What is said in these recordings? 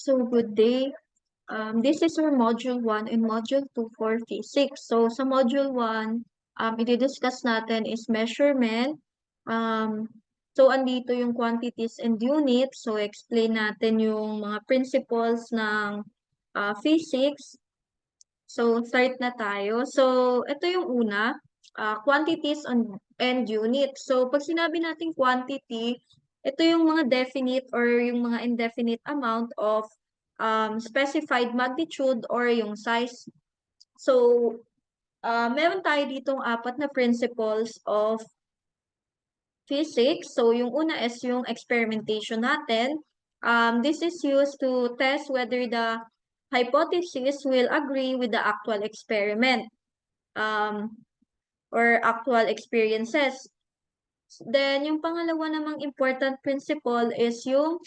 So good day. This is our Module 1 and Module 2 for Physics. So sa Module 1, i-discuss natin is measurement. Um, so andito yung quantities and units. So explain natin yung mga principles ng physics. So start na tayo. So ito yung una, quantities and units. So pag sinabi natin quantity, ito yung mga definite or yung mga indefinite amount of specified magnitude or yung size. So, meron tayo ditong apat na principles of physics. So, yung una is yung experimentation natin. This is used to test whether the hypothesis will agree with the actual experiment or actual experiences. Then, yung pangalawa namang important principle is yung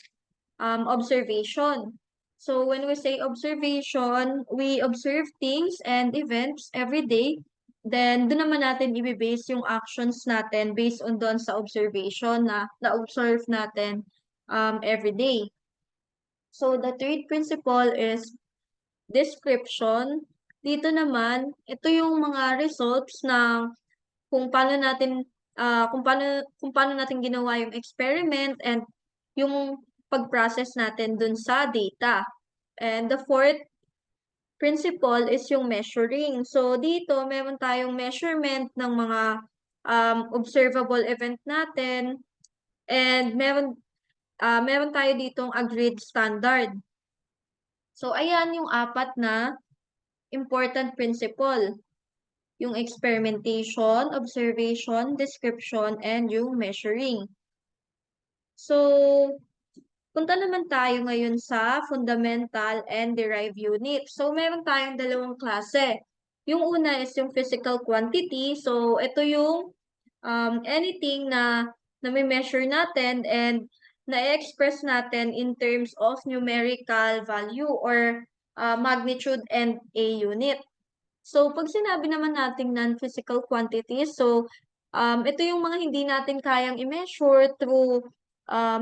observation. So when we say observation, we observe things and events every day. Then doon naman natin i-base yung actions natin based on doon sa observation na na-observe natin every day. So the third principle is description. Dito naman, ito yung mga results ng kung paano natin kung paano natin ginawa yung experiment and yung pag-process natin dun sa data. And the fourth principle is yung measuring. So dito meron tayong measurement ng mga observable event natin and meron tayo ditong agreed standard. So ayan yung apat na important principle. Yung experimentation, observation, description, and yung measuring. So, punta naman tayo ngayon sa fundamental and derived unit. So, meron tayong dalawang klase. Yung una is yung physical quantity. So, ito yung anything na nami-measure natin and na-express natin in terms of numerical value or magnitude and a unit. So, pag sinabi naman nating non-physical quantities, so, ito yung mga hindi natin kayang i-measure through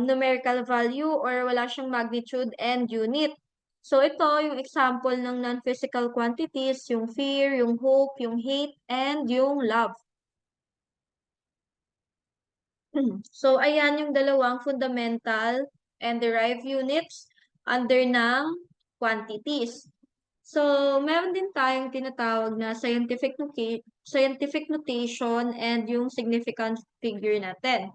numerical value or wala siyang magnitude and unit. So, ito yung example ng non-physical quantities, yung fear, yung hope, yung hate, and yung love. So, ayan yung dalawang fundamental and derived units under ng quantities. So, meron din tayong tinatawag na scientific notation and yung significance figure natin.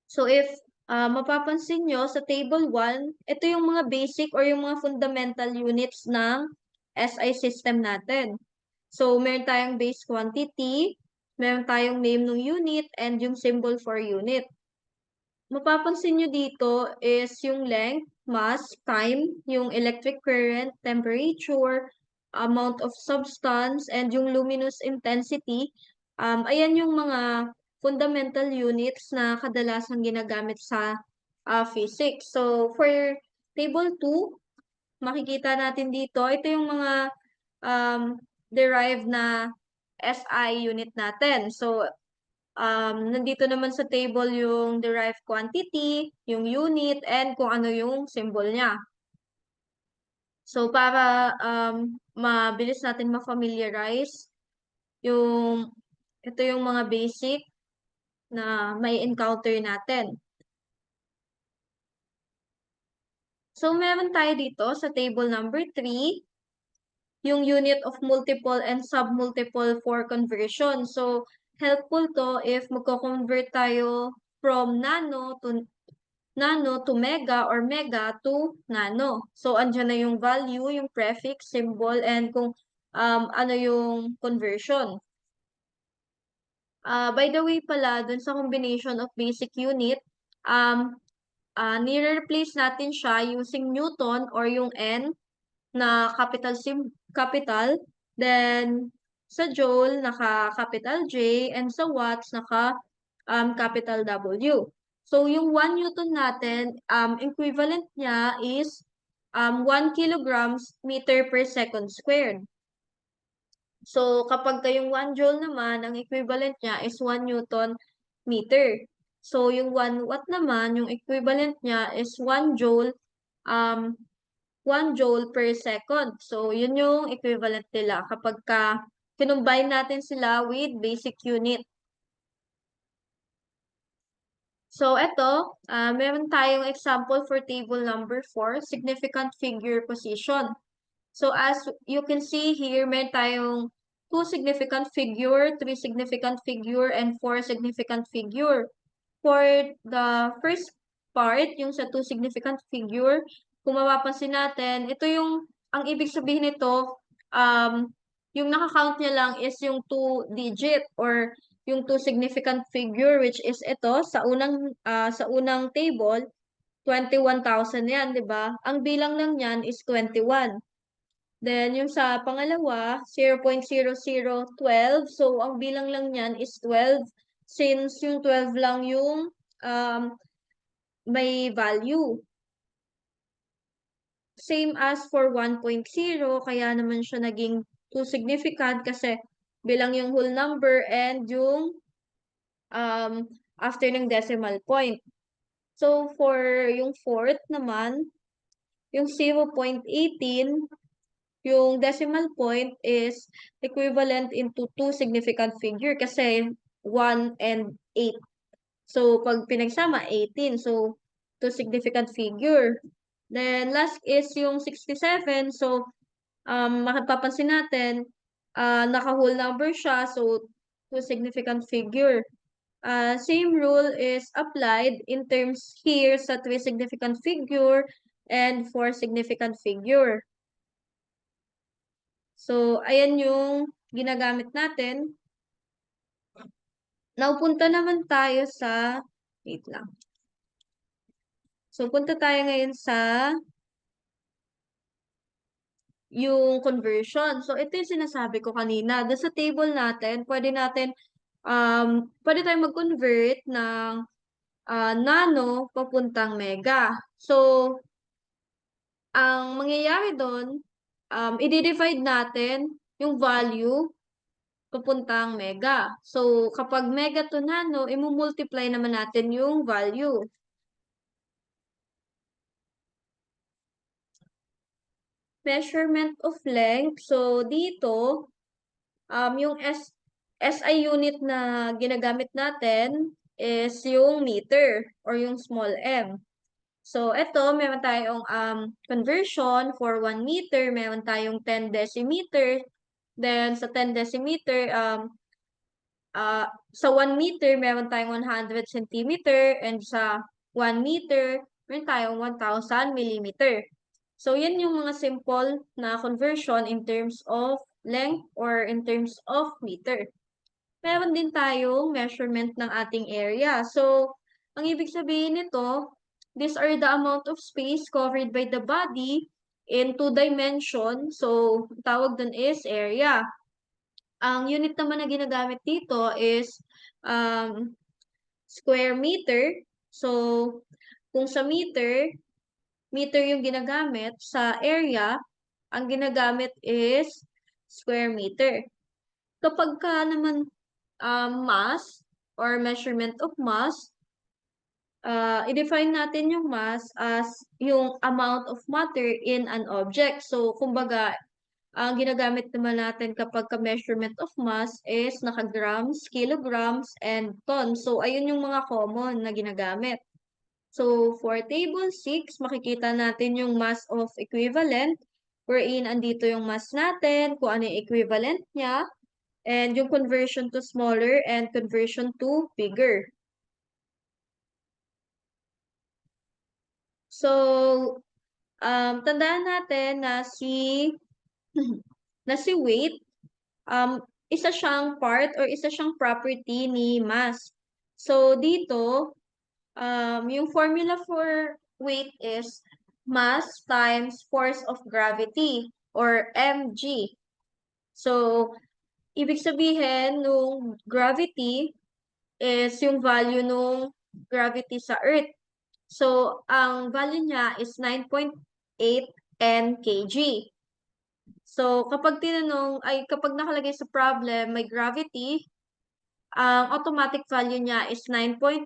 So, if mapapansin nyo sa table 1, ito yung mga basic or yung mga fundamental units ng SI system natin. So, meron tayong base quantity, meron tayong name ng unit, and yung symbol for unit. Mapapansin nyo dito is yung length, mass, time, yung electric current, temperature, amount of substance, and yung luminous intensity. Ayan yung mga fundamental units na kadalasang ginagamit sa physics. So, for table 2, makikita natin dito, ito yung mga derived na SI unit natin. So, nandito naman sa table yung derived quantity, yung unit, and kung ano yung symbol niya. So, para mabilis natin ma-familiarize, ito yung mga basic na may encounter natin. So, meron tayo dito sa table number 3, yung unit of multiple and submultiple for conversion. So, helpful to if magko-convert tayo from nano to mega or mega to nano. So, andyan na yung value, yung prefix, symbol, and kung ano yung conversion. By the way pala, dun sa combination of basic unit, nire-replace natin siya using Newton or yung N na capital, then sa joule naka-capital J, and sa watts capital W. So, yung 1 Newton natin, equivalent niya is 1 kilograms meter per second squared. So, kapag yung 1 joule naman, ang equivalent niya is 1 Newton meter. So, yung 1 watt naman, yung equivalent niya is 1 joule um, 1 joule per second. So, yun yung equivalent nila kapag kinumbine natin sila with basic unit. So, ito, meron tayong example for table number 4, significant figure position. So, as you can see here, meron tayong 2 significant figure, 3 significant figure, and 4 significant figure. For the first part, yung sa 2 significant figure, kung mapapansin natin, ito yung, ang ibig sabihin nito, yung naka-count niya lang is yung 2 digit or yung 2 significant figure which is ito sa unang table 21,000 yan, 'di ba? Ang bilang lang niyan is 21. Then yung sa pangalawa 0.0012, so ang bilang lang niyan is 12 since yung 12 lang yung um, may value. Same as for 1.0, kaya naman siya naging 2 significant kasi bilang yung whole number and yung after ng decimal point. So, for yung fourth naman, yung 0.18, yung decimal point is equivalent into 2 significant figure kasi 1 and 8. So, pag pinagsama, 18. So, 2 significant figure. Then, last is yung 67. So, mapapansin natin, naka-whole number siya. So, 2 significant figure. Same rule is applied in terms here sa 3 significant figure and 4 significant figure. So, ayan yung ginagamit natin. Now, punta naman tayo sa, wait lang. So, punta tayo ngayon sa yung conversion. So, ito yung sinasabi ko kanina. Doon sa table natin, pwede tayong mag-convert ng nano papuntang mega. So, ang mangyayari doon, i-divide natin yung value papuntang mega. So, kapag mega to nano, i-multiply naman natin yung value. Measurement of length. So, dito, yung SI unit na ginagamit natin is yung meter or yung small m. So, ito, meron tayong conversion for 1 meter, meron tayong 10 decimeter. Then, sa 10 decimeter, sa 1 meter, meron tayong 100 centimeter. And sa 1 meter, meron tayong 1,000 millimeter. So, yan yung mga simple na conversion in terms of length or in terms of meter. Meron din tayong measurement ng ating area. So, ang ibig sabihin nito, these are the amount of space covered by the body in 2 dimensions. So, tawag dun is area. Ang unit naman na ginagamit dito is square meter. So, kung sa meter yung ginagamit, sa area, ang ginagamit is square meter. Kapag naman mass or measurement of mass, i-define natin yung mass as yung amount of matter in an object. So, kumbaga, ang ginagamit naman natin kapag ka-measurement of mass is naka-grams, kilograms, and tons. So, ayun yung mga common na ginagamit. So, for table 6, makikita natin yung mass of equivalent, wherein andito yung mass natin, kung ano yung equivalent niya, and yung conversion to smaller and conversion to bigger. So, tandaan natin na si weight, isa siyang part or isa siyang property ni mass. So, dito, yung formula for weight is mass times force of gravity or mg. So, ibig sabihin nung gravity is yung value nung gravity sa Earth. So, ang value niya is 9.8 nkg. So, kapag nakalagay sa problem, may gravity, ang automatic value niya is 9.8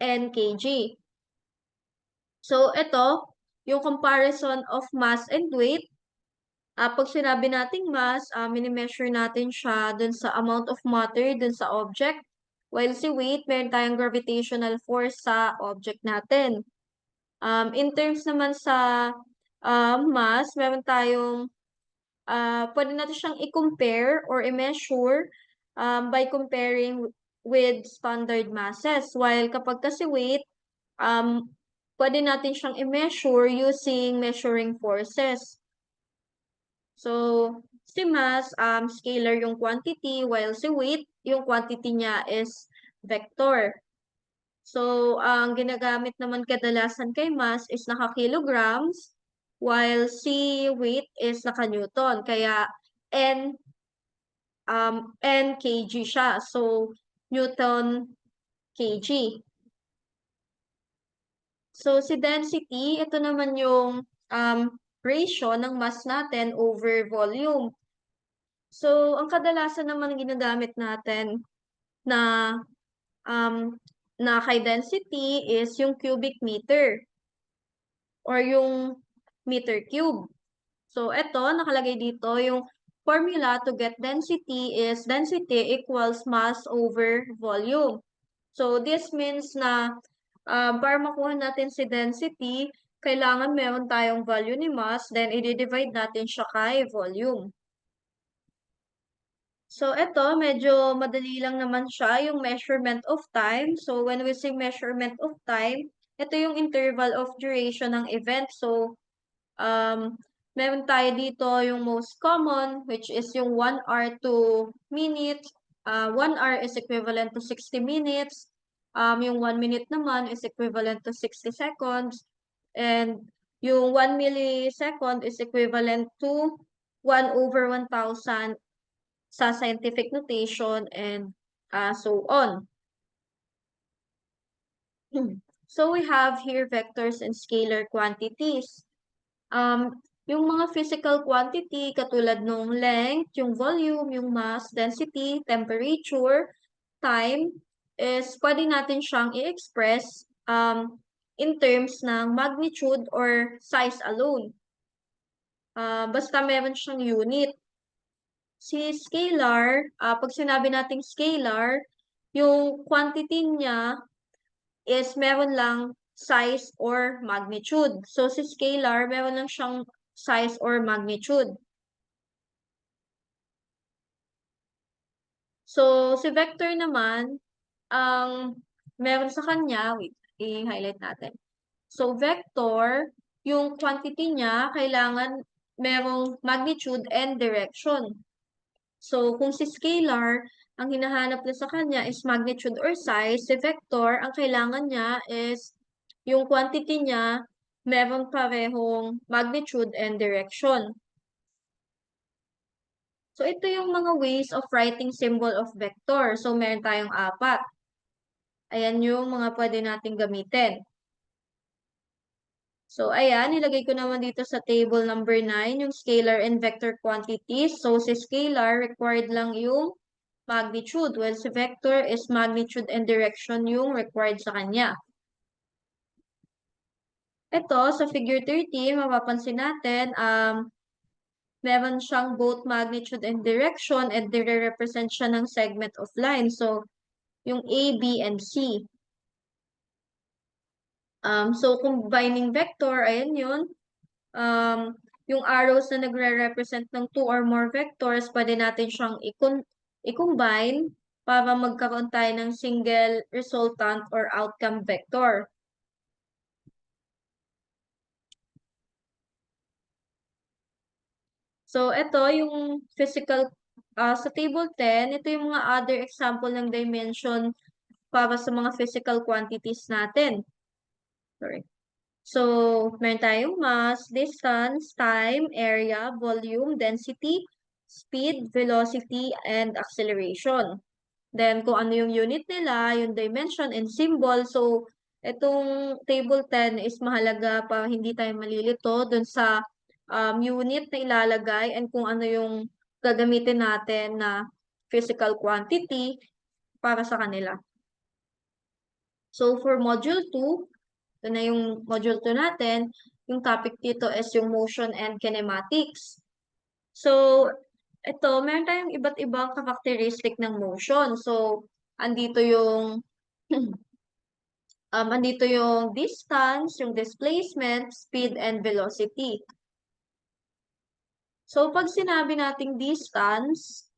nkg. So, ito, yung comparison of mass and weight. Pag sinabi nating mass, mini-measure natin siya dun sa amount of matter dun sa object. While si weight, meron tayong gravitational force sa object natin. In terms naman sa mass, meron tayong pwede natin siyang i-compare or i-measure by comparing with standard masses. While kapag kasi weight, pwede natin siyang i-measure using measuring forces. So, si mass, scalar yung quantity, while si weight, yung quantity niya is vector. So, ang ginagamit naman kadalasan kay mass is naka-kilograms, while si weight is naka-newton. Kaya, N, N kg siya. So, Newton kg. So, si density, ito naman yung ratio ng mass natin over volume. So, ang kadalasan naman ginagamit natin na kay density is yung cubic meter or yung meter cube. So, ito, nakalagay dito, yung formula to get density is density equals mass over volume. So, this means na para makuha natin si density, kailangan meron tayong value ni mass, then i-divide natin siya kay volume. So, ito, medyo madali lang naman siya, yung measurement of time. So, when we say measurement of time, ito yung interval of duration ng event. So, meron tayo dito yung most common, which is yung 1 hour to minutes. 1 hour is equivalent to 60 minutes. Yung 1 minute naman is equivalent to 60 seconds. And yung 1 millisecond is equivalent to 1 over 1,000 sa scientific notation and so on. So we have here vectors and scalar quantities. Yung mga physical quantity katulad nung length, yung volume, yung mass, density, temperature, time, is pwede natin siyang i-express in terms ng magnitude or size alone. Basta meron siyang unit. Si scalar, pag sinabi nating scalar, yung quantity niya is meron lang size or magnitude. So, si scalar, meron lang siyang size or magnitude. So, si vector naman, ang meron sa kanya, wait, i-highlight natin. So, vector, yung quantity niya, kailangan merong magnitude and direction. So, kung si scalar, ang hinahanap niya sa kanya is magnitude or size, si vector, ang kailangan niya is yung quantity niya, meron parehong magnitude and direction. So, ito yung mga ways of writing symbol of vector. So, meron tayong 4. Ayan yung mga pwede nating gamitin. So, ayan, nilagay ko naman dito sa table number 9, yung scalar and vector quantities. So, si scalar, required lang yung magnitude, while si vector is magnitude and direction yung required sa kanya. Ito, sa figure 13, mapapansin natin, meron siyang both magnitude and direction and dire-represent siya ng segment of line. So, yung A, B, and C. So, combining vector, ayan yun. Yung arrows na nagre-represent ng 2 or more vectors, pwede natin siyang i-combine para magkaroon tayo ng single resultant or outcome vector. So, ito yung physical, sa table 10, ito yung mga other example ng dimension para sa mga physical quantities natin. Sorry. So, meron tayong mass, distance, time, area, volume, density, speed, velocity, and acceleration. Then, kung ano yung unit nila, yung dimension and symbol. So, itong table 10 is mahalaga para hindi tayo malilito dun sa unit na ilalagay and kung ano yung gagamitin natin na physical quantity para sa kanila. So, for module 2, ito na yung module 2 natin. Yung topic dito is yung motion and kinematics. So, ito, meron tayong iba't ibang characteristic ng motion. So, andito yung andito yung distance, yung displacement, speed, and velocity. So, pag sinabi nating distance,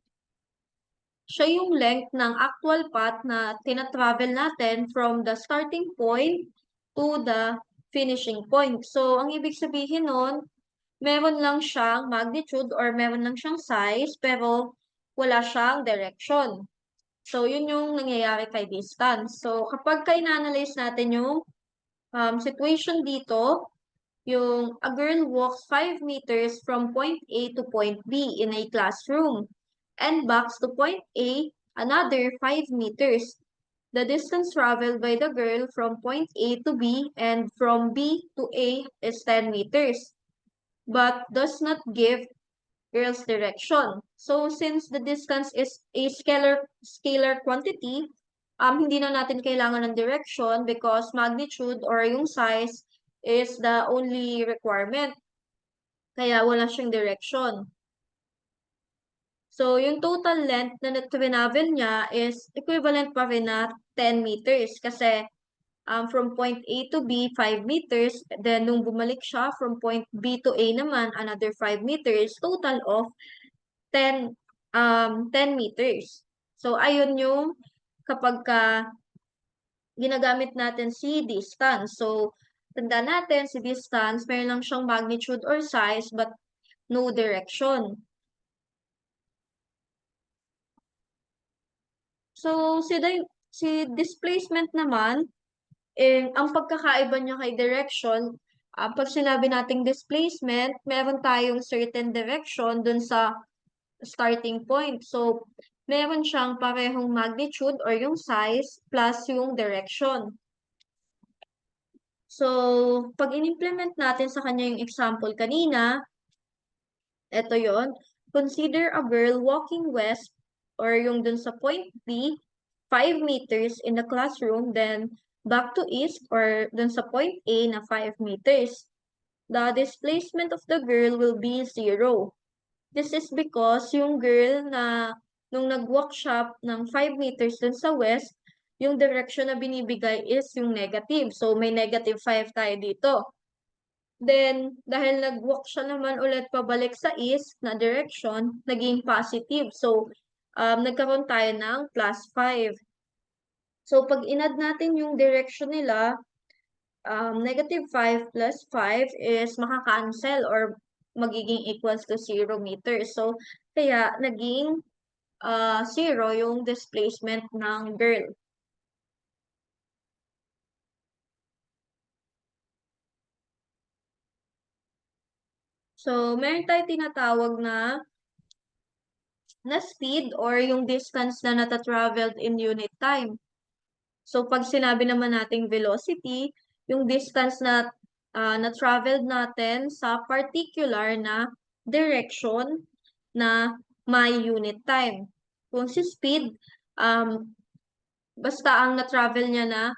siya yung length ng actual path na tina-travel natin from the starting point to the finishing point. So, ang ibig sabihin nun, meron lang siyang magnitude or meron lang siyang size, pero wala siyang direction. So, yun yung nangyayari kay distance. So, kapag ka-analyze natin yung situation dito, yung a girl walks 5 meters from point A to point B in a classroom and backs to point A another 5 meters. The distance traveled by the girl from point A to B and from B to A is 10 meters, but does not give girl's direction. So since the distance is a scalar quantity, hindi na natin kailangan ng direction because magnitude or yung size is the only requirement. Kaya wala siyang direction. So, yung total length na travel niya is equivalent pa rin na 10 meters kasi from point A to B, 5 meters. Then, nung bumalik siya, from point B to A naman, another 5 meters. Total of 10, 10 meters. So, ayun yung kapag ginagamit natin si distance. So, tandaan natin si distance, mayroon lang siyang magnitude or size but no direction. So, si displacement naman, ang pagkakaiba niya kay direction, pag sinabi nating displacement, meron tayong certain direction dun sa starting point. So, meron siyang parehong magnitude or yung size plus yung direction. So, pag in-implement natin sa kanya yung example kanina, eto yon. Consider a girl walking west or yung dun sa point B, 5 meters in the classroom, then back to east or dun sa point A na 5 meters. The displacement of the girl will be 0. This is because yung girl na nung nag-walk siya ng 5 meters dun sa west, yung direction na binibigay is yung negative. So, may negative 5 tayo dito. Then, dahil nag-walk siya naman ulit pabalik sa east na direction, naging positive. So, nagkaroon tayo ng plus 5. So, pag inad natin yung direction nila, negative 5 plus 5 is makaka-cancel or magiging equals to 0 meters. So, kaya naging 0 yung displacement ng girl. So, meron tayo tinatawag na speed or yung distance na nata-traveled in unit time. So, pag sinabi naman nating velocity, yung distance na traveled natin sa particular na direction na may unit time. Kung si speed, basta ang na-travel niya na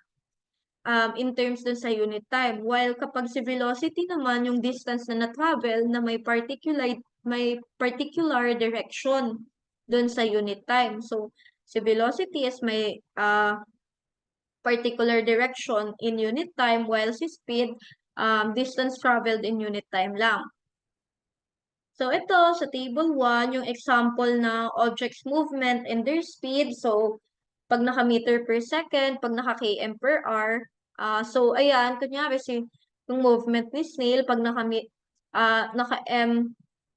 in terms dun sa unit time. While kapag si velocity naman, yung distance na na-travel na may particular direction dun sa unit time. So, si velocity is may particular direction in unit time while si speed, distance traveled in unit time lang. So, ito, sa table 1, yung example na objects movement and their speed. So, pag naka-meter per second, pag naka-km per hour. So, ayan, kunyari yung movement ni snail, pag naka-m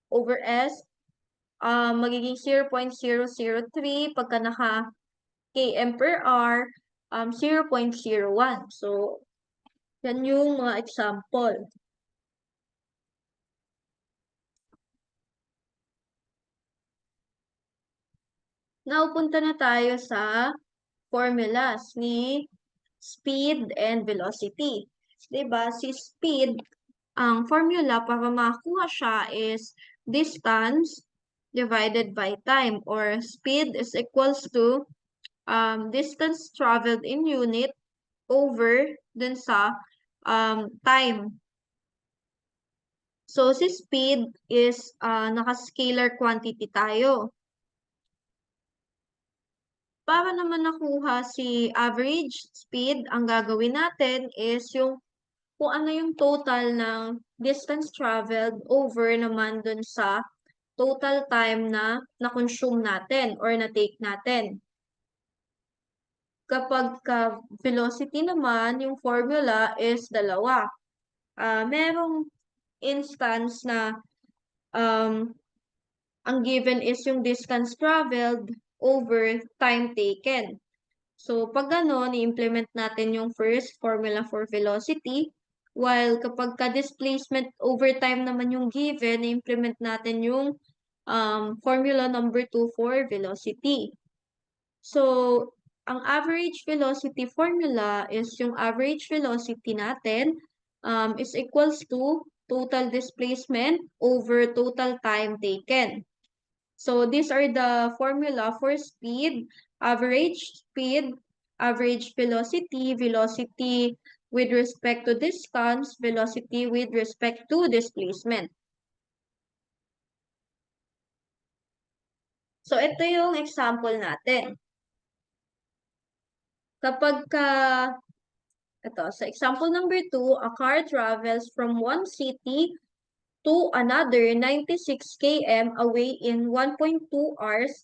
over s, magiging 0.003. Pagka naka-km per hour, 0.01. So, yan yung mga example. Now, punta na tayo sa formulas ni speed and velocity. Diba? Si speed, ang formula para makakuha siya is distance divided by time or speed is equals to distance traveled in unit over dun sa time. So, si speed is naka-scalar quantity tayo. Para naman nakuha si average speed, ang gagawin natin is yung kung ano yung total ng distance traveled over naman dun sa total time na na-consume natin or na-take natin. Kapag velocity naman, yung formula is dalawa. Merong instance na um, ang given is yung distance traveled over time taken. So, pag gano'n, i-implement natin yung first formula for velocity, while kapag ka-displacement over time naman yung given, i-implement natin yung formula number 2 for velocity. So, ang average velocity formula is yung average velocity natin is equals to total displacement over total time taken. So these are the formula for speed, average velocity, velocity with respect to distance, velocity with respect to displacement. So ito yung example natin. Kapag ito, sa example number 2, a car travels from one city to another 96 km away in 1.2 hours,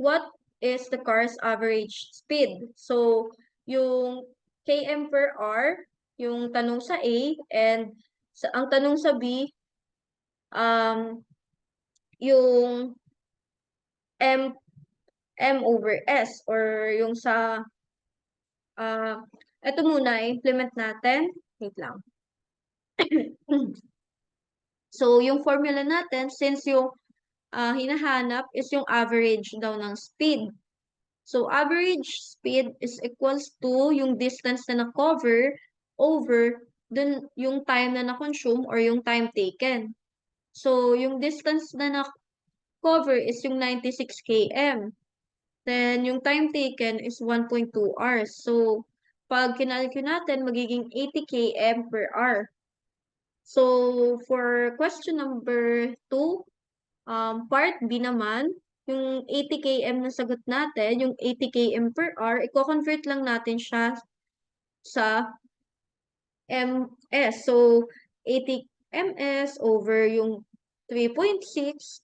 what is the car's average speed? So, yung km per hour, yung tanong sa A, and ang tanong sa B, yung M, M over S, or yung sa, ito muna, implement natin. Wait lang. So, yung formula natin, since yung hinahanap is yung average daw ng speed. So, average speed is equals to yung distance na na-cover over dun yung time na na-consume or yung time taken. So, yung distance na na-cover is yung 96 km. Then, yung time taken is 1.2 hours. So, pag kinalculate natin, magiging 80 km per hour. So, for question number 2, part B naman, yung 80 km na sagot natin, yung 80 km per hour, i-convert lang natin siya sa ms. So, 80 ms over yung 3.6.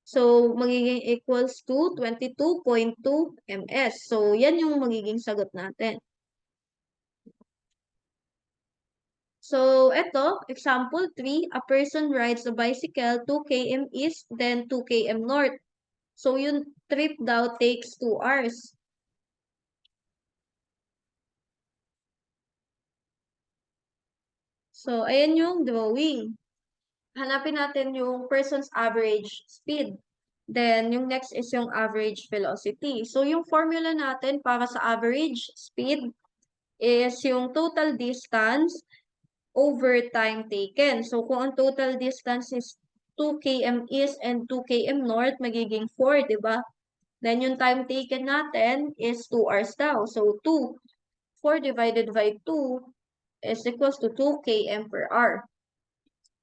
So, magiging equals to 22.2 ms. So, yan yung magiging sagot natin. So, eto, example 3, a person rides a bicycle 2 km east, then 2 km north. So, yung trip daw takes 2 hours. So, ayan yung drawing. Hanapin natin yung person's average speed. Then, yung next is yung average velocity. So, yung formula natin para sa average speed is yung total distance over time taken. So, kung ang total distance is 2 km east and 2 km north, magiging 4, di ba? Then, yung time taken natin is 2 hours daw. So, 4 divided by 2 is equals to 2 km per hour.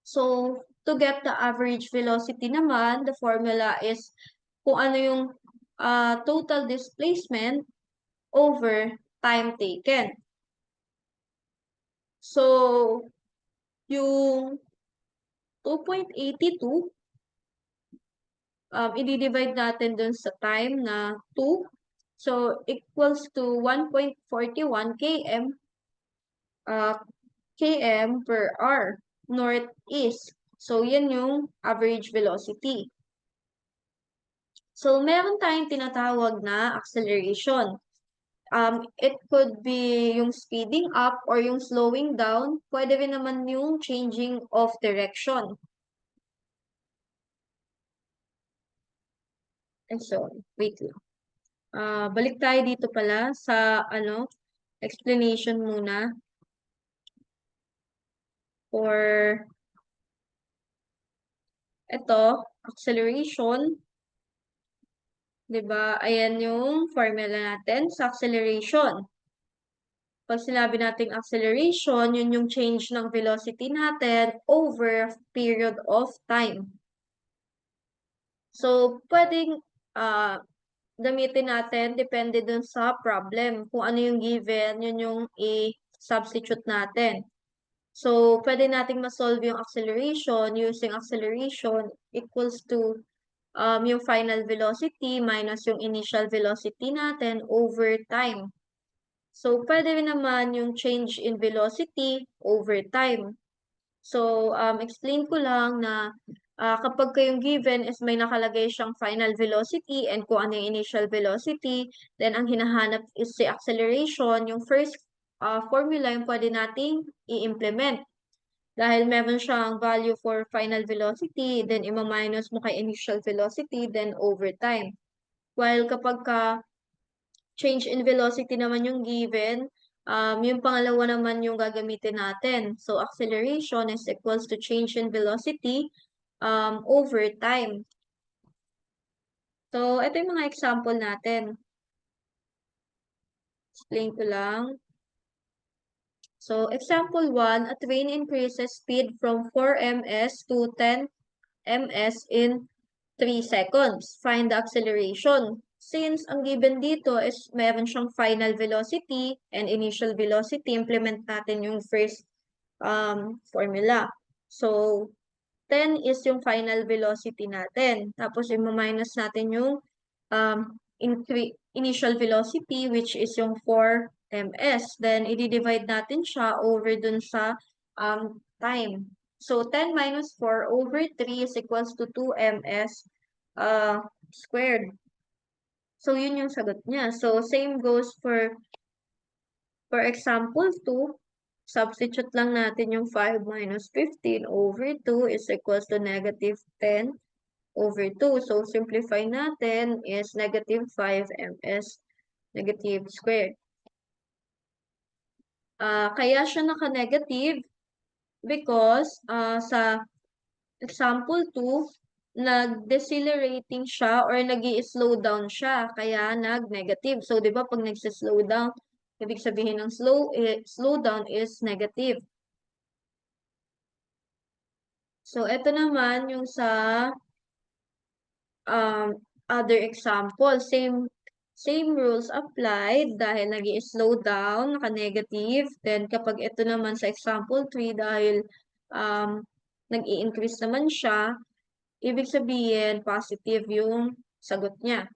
So, to get the average velocity naman, the formula is kung ano yung total displacement over time taken. So, yung 2.82, i-divide natin dun sa time na 2. So, equals to 1.41 km km per hour, northeast. So, yan yung average velocity. So, meron tayong tinatawag na acceleration. It could be yung speeding up or yung slowing down. Pwede rin naman yung changing of direction. So, wait lang. Balik tayo dito pala sa explanation muna for ito, acceleration. 'Di ba? Ayan yung formula natin sa acceleration. Pag sinabi nating acceleration, yun yung change ng velocity natin over period of time. So, pwedeng gamitin natin depende dun sa problem. Kung ano yung given, yun yung i-substitute natin. So, pwede nating ma-solve yung acceleration using acceleration equals to yung final velocity minus yung initial velocity natin over time. So, pwede rin naman yung change in velocity over time. So, explain ko lang na kapag kayong given is may nakalagay siyang final velocity and kung ano yung initial velocity, then ang hinahanap is si acceleration, yung first formula yung pwede nating i-implement. Dahil meron siyang value for final velocity, then ima-minus mo kay initial velocity, then over time. While kapag ka change in velocity naman yung given, yung pangalawa naman yung gagamitin natin. So, acceleration is equals to change in velocity over time. So, ito yung mga example natin. Explain ko lang. So, example 1, a train increases speed from 4 ms to 10 ms in 3 seconds. Find the acceleration. Since ang given dito is meron siyang final velocity and initial velocity, implement natin yung first formula. So, 10 is yung final velocity natin. Tapos, i-minus natin yung initial velocity, which is yung 4 ms. Then, i-divide natin siya over dun sa time. So, 10 minus 4 over 3 is equals to 2 ms squared. So, yun yung sagot niya. So, same goes for example 2. Substitute lang natin yung 5 minus 15 over 2 is equals to negative 10 over 2. So, simplify natin is negative 5 ms negative squared. Kaya siya naka-negative because sa example 2, nag-decelerating siya or nag-i-slow down siya, kaya nag-negative. So, di ba, pag nag-slow down, ibig sabihin ng slow down is negative. So, ito naman yung sa other example. Same rules applied dahil nag-i-slow down, naka-negative. Then, kapag ito naman sa example 3, dahil nag-i-increase naman siya, ibig sabihin, positive yung sagot niya.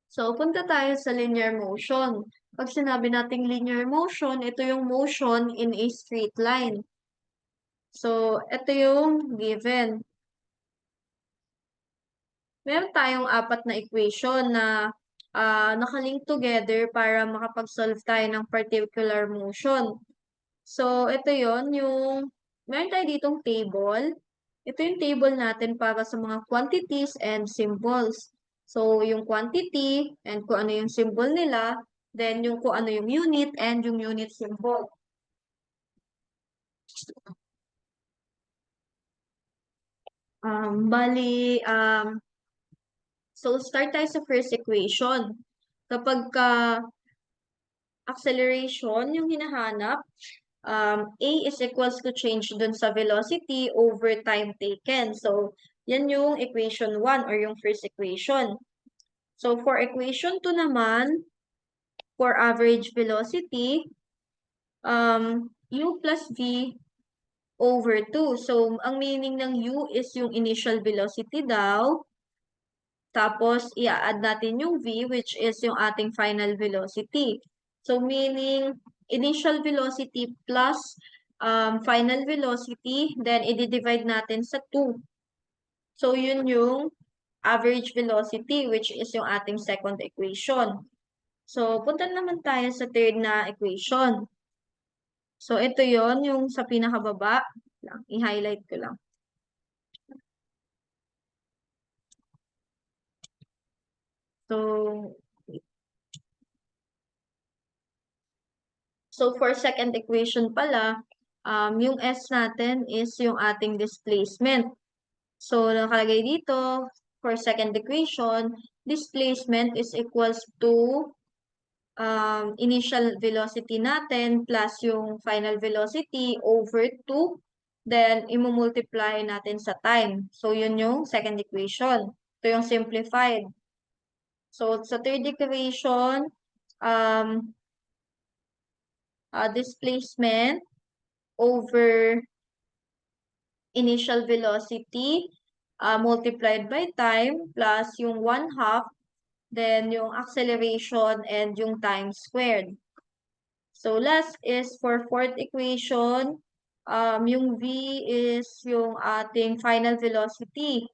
So, punta tayo sa linear motion. Pag sinabi nating linear motion, ito yung motion in a straight line. So, ito yung given. Meron tayong apat na equation na nakalink together para makapag-solve tayo ng particular motion. So, ito yon yung, meron tayo ditong table. Ito yung table natin para sa mga quantities and symbols. So, yung quantity and kung ano yung symbol nila, then yung kung ano yung unit and yung unit symbol. Bali, so start tayo sa first equation. Kapag ka acceleration yung hinahanap, A is equals to change dun sa velocity over time taken. So, yan yung equation 1 or yung first equation. So, for equation 2 naman, for average velocity, U plus V over 2. So, ang meaning ng U is yung initial velocity daw. Tapos, i-add natin yung V, which is yung ating final velocity. So, meaning, initial velocity plus final velocity, then i-divide natin sa 2. So, yun yung average velocity, which is yung ating second equation. So, punta naman tayo sa third na equation. So, ito yon yung sa pinakababa. I-highlight ko lang. So, for second equation pala, yung S natin is yung ating displacement. So, nakalagay dito, for second equation, displacement is equals to initial velocity natin plus yung final velocity over 2. Then, imumultiply natin sa time. So, yun yung second equation. Ito yung simplified. So, sa third equation, displacement over initial velocity multiplied by time plus yung 1/2, then yung acceleration and yung time squared. So last is for fourth equation, yung V is yung ating final velocity.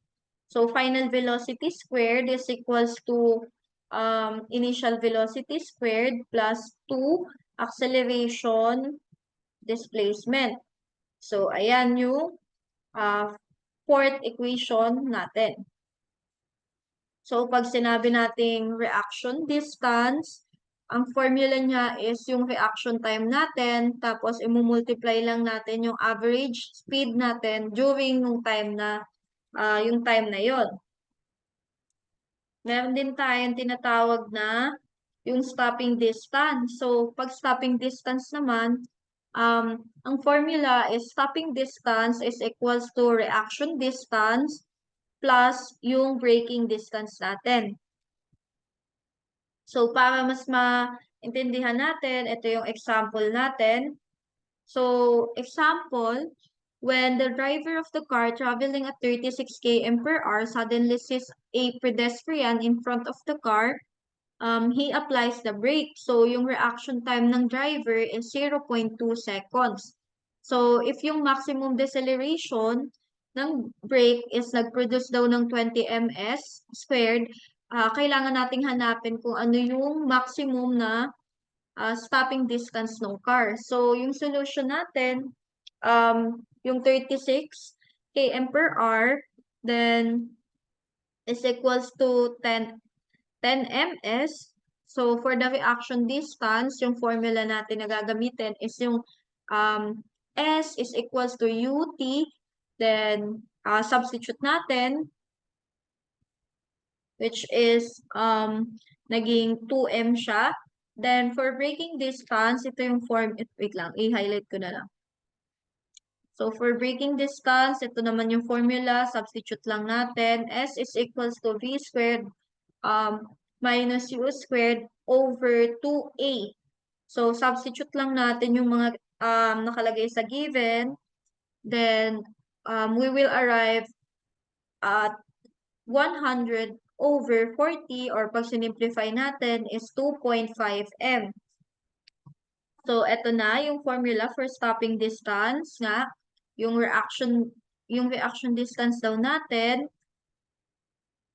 So final velocity squared is equals to initial velocity squared plus 2 acceleration displacement. So ayan yung fourth equation natin. So, pag sinabi nating reaction distance, ang formula niya is yung reaction time natin, tapos imumultiply lang natin yung average speed natin during yung time na yon. Meron din tayong tinatawag na yung stopping distance. So, pag stopping distance naman, ang formula is stopping distance is equals to reaction distance plus yung braking distance natin. So, para mas maintindihan natin, ito yung example natin. So, example, when the driver of the car traveling at 36 km per hour suddenly sees a pedestrian in front of the car, he applies the brake. So, yung reaction time ng driver is 0.2 seconds. So, if yung maximum deceleration ng brake is nag-produce daw ng 20 ms squared, kailangan nating hanapin kung ano yung maximum na stopping distance ng car. So, yung solution natin, yung 36 km per hour, then is equals to 10 ms. So, for the reaction distance, yung formula natin na gagamitin is yung S is equals to UT. Then, substitute natin, which is naging 2M siya. Then, for braking distance, ito yung wait lang, i-highlight ko na lang. So, for braking distance, ito naman yung formula, substitute lang natin. S is equals to V squared minus U squared over 2A. So, substitute lang natin yung mga nakalagay sa given. Then, we will arrive at 100 over 40 or pag sinimplify natin is 2.5 m. So, eto na yung formula for stopping distance nga. Yung reaction distance daw natin,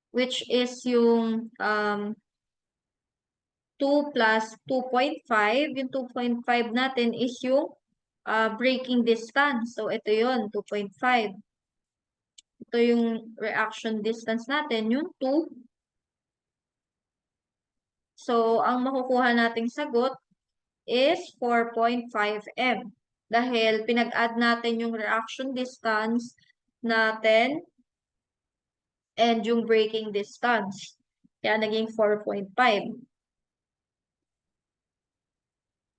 which is yung 2 plus 2.5. Yung 2.5 natin is yung braking distance. So, ito yun, 2.5. Ito yung reaction distance natin, yung 2. So, ang makukuha nating sagot is 4.5 m. Dahil pinag-add natin yung reaction distance natin and yung braking distance. Kaya naging 4.5.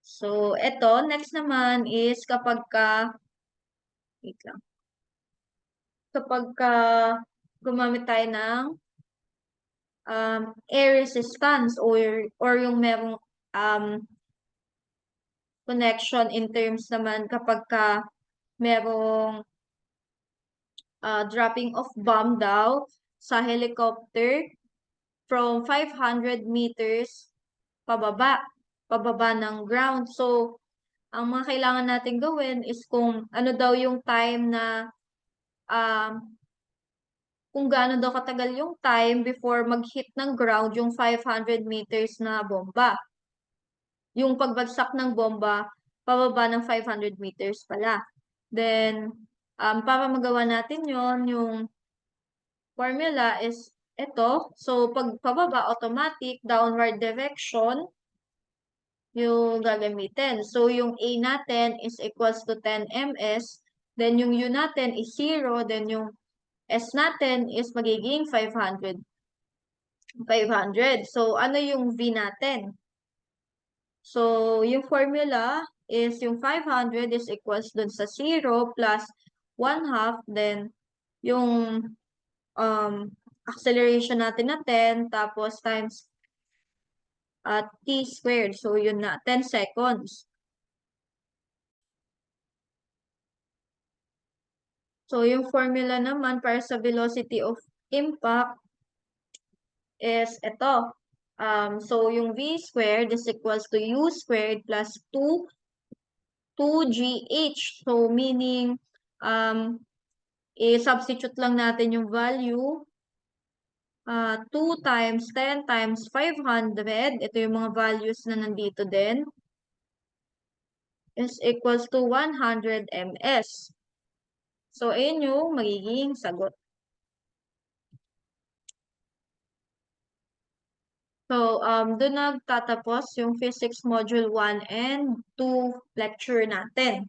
So, eto, next naman is wait lang. Kapag gumamit tayo ng air resistance or yung merong connection in terms naman kapag merong dropping of bomb daw sa helicopter from 500 meters pababa ng ground. So, ang mga kailangan natin gawin is kung ano daw yung time na kung gaano daw katagal yung time before mag-hit ng ground yung 500 meters na bomba. Yung pagbagsak ng bomba, pababa ng 500 meters pala. Then, para magawa natin yon yung formula is ito. So, pag pababa, automatic, downward direction. yung gagamitin. So, yung A natin is equals to 10 ms, then yung U natin is 0, then yung S natin is magiging 500. 500. So, ano yung V natin? So, yung formula is yung 500 is equals dun sa 0 plus 1 half, then yung acceleration natin na 10, tapos times t squared. So, yun na, 10 seconds. So, yung formula naman para sa velocity of impact is ito. So, yung v squared is equals to u squared plus 2gh. So, meaning, i-substitute lang natin yung value. 2 times 10 times 500. Ito yung mga values na nandito din. Is equals to 100 ms. So, ayun yung magiging sagot. So, doon nagtatapos yung Physics Module 1 and 2 lecture natin.